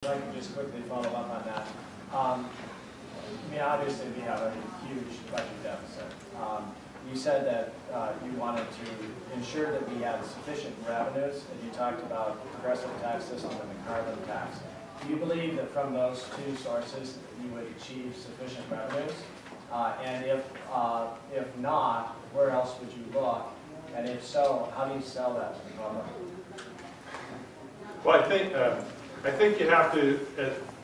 If I can just quickly follow up on that. I mean, obviously we have a huge budget deficit. You said that you wanted to ensure that we had sufficient revenues, and you talked about the progressive tax system and the carbon tax. Do you believe that from those two sources you would achieve sufficient revenues? And if not, where else would you look? And if so, how do you sell that to the public? Well, I think you have to,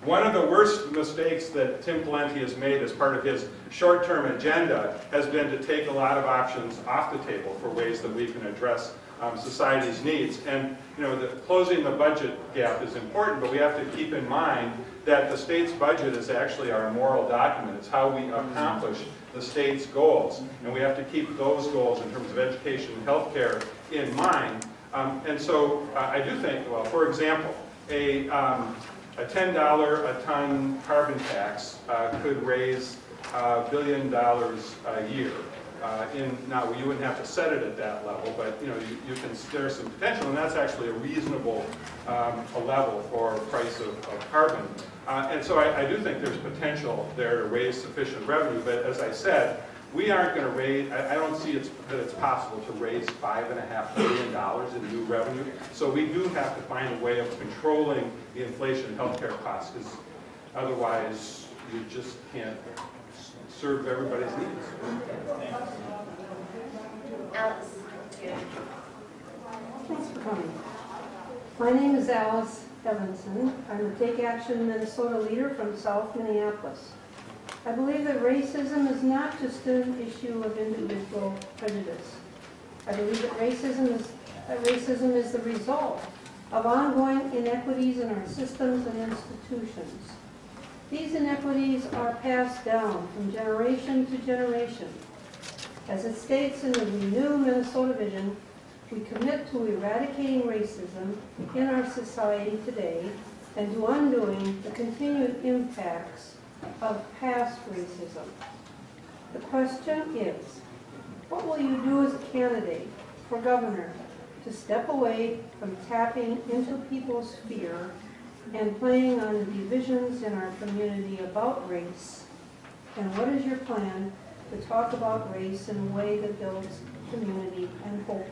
one of the worst mistakes that Tim Pawlenty has made as part of his short-term agenda has been to take a lot of options off the table for ways that we can address society's needs. And closing the budget gap is important, but we have to keep in mind that the state's budget is actually our moral document. It's how we accomplish the state's goals. And we have to keep those goals in terms of education and healthcare in mind. And so I do think, well, for example, a $10 a ton carbon tax could raise $1 billion a year. Now, you wouldn't have to set it at that level, but you can. There's some potential, and that's actually a reasonable a level for price of carbon. And so I do think there's potential there to raise sufficient revenue. But as I said, we aren't going to raise. I don't see that it's possible to raise $5.5 billion in new revenue. So we do have to find a way of controlling the inflation and healthcare costs, because otherwise you just can't serve everybody's needs. Alice. Thanks for coming. My name is Alice Evanson. I'm a Take Action Minnesota leader from South Minneapolis. I believe that racism is not just an issue of individual prejudice. I believe that racism is the result of ongoing inequities in our systems and institutions. These inequities are passed down from generation to generation. As it states in the reNEW Minnesota vision, we commit to eradicating racism in our society today and to undoing the continued impacts of past racism. The question is, what will you do as a candidate for governor to step away from tapping into people's fear and playing on the divisions in our community about race? And what is your plan to talk about race in a way that builds community and hope?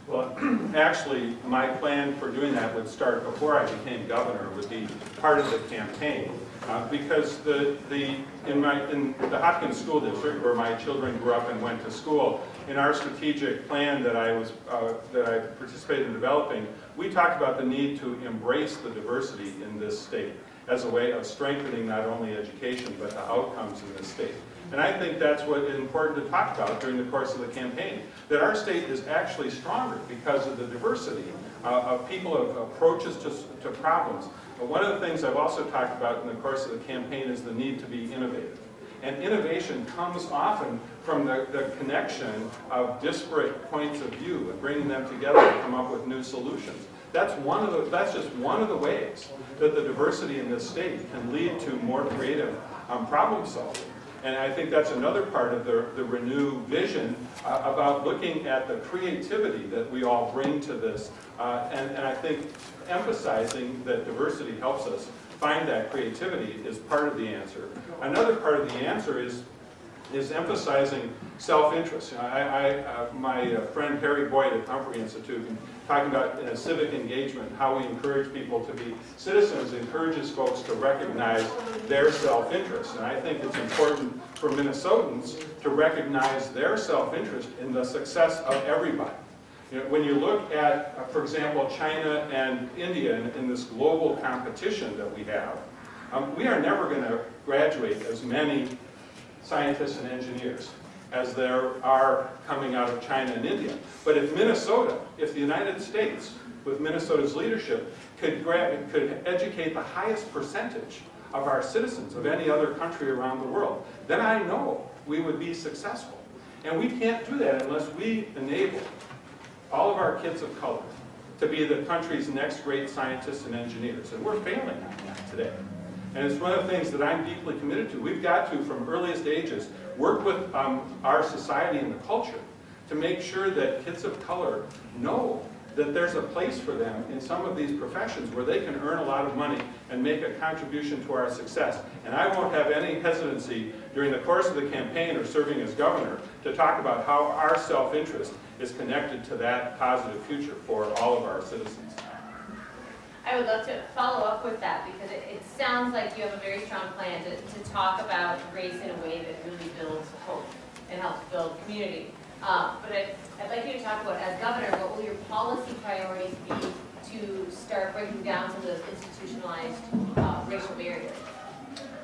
Well, actually, my plan for doing that would start before I became governor, would be part of the campaign. Because in the Hopkins School District, where my children grew up and went to school, in our strategic plan that I participated in developing, we talked about the need to embrace the diversity in this state as a way of strengthening not only education but the outcomes in this state. And I think that's what is important to talk about during the course of the campaign, that our state is actually stronger because of the diversity of people, of approaches to problems. But one of the things I've also talked about in the course of the campaign is the need to be innovative. And innovation comes often from the connection of disparate points of view and bringing them together to come up with new solutions. That's just one of the ways that the diversity in this state can lead to more creative problem solving. And I think that's another part of the reNEW vision about looking at the creativity that we all bring to this. And I think emphasizing that diversity helps us find that creativity is part of the answer. Another part of the answer is emphasizing self-interest. My friend Harry Boyd at Humphrey Institute, talking about civic engagement, how we encourage people to be citizens, encourages folks to recognize their self-interest. And I think it's important for Minnesotans to recognize their self-interest in the success of everybody. When you look at, for example, China and India in this global competition that we have, we are never going to graduate as many scientists and engineers as there are coming out of China and India. But if the United States, with Minnesota's leadership, could educate the highest percentage of our citizens of any other country around the world, then I know we would be successful. And we can't do that unless we enable all of our kids of color to be the country's next great scientists and engineers. And we're failing on that today. And it's one of the things that I'm deeply committed to. We've got to, from earliest ages, work with our society and the culture to make sure that kids of color know that there's a place for them in some of these professions where they can earn a lot of money and make a contribution to our success. And I won't have any hesitancy during the course of the campaign or serving as governor to talk about how our self-interest is connected to that positive future for all of our citizens. I would love to follow up with that because it sounds like you have a very strong plan to talk about race in a way that really builds hope and helps build community. But I'd like you to talk about, as governor, what will your policy priorities be to start breaking down some of those institutionalized racial barriers?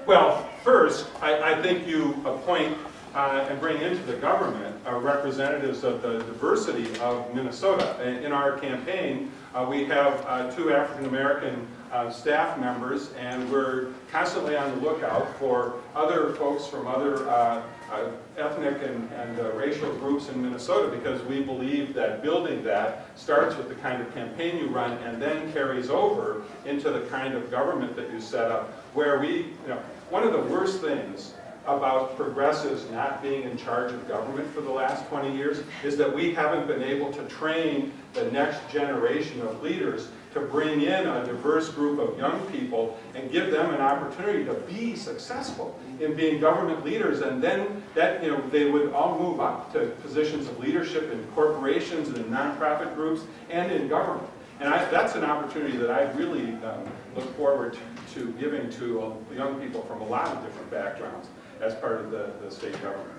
Well, first, I think you appoint and bring into the government representatives of the diversity of Minnesota. In our campaign, we have 2 African-American staff members, and we're constantly on the lookout for other folks from other ethnic and racial groups in Minnesota, because we believe that building that starts with the kind of campaign you run and then carries over into the kind of government that you set up, where one of the worst things about progressives not being in charge of government for the last 20 years is that we haven't been able to train the next generation of leaders to bring in a diverse group of young people and give them an opportunity to be successful in being government leaders, and then that they would all move up to positions of leadership in corporations and in nonprofit groups and in government. And that's an opportunity that I really look forward to giving to young people from a lot of different backgrounds as part of the state government.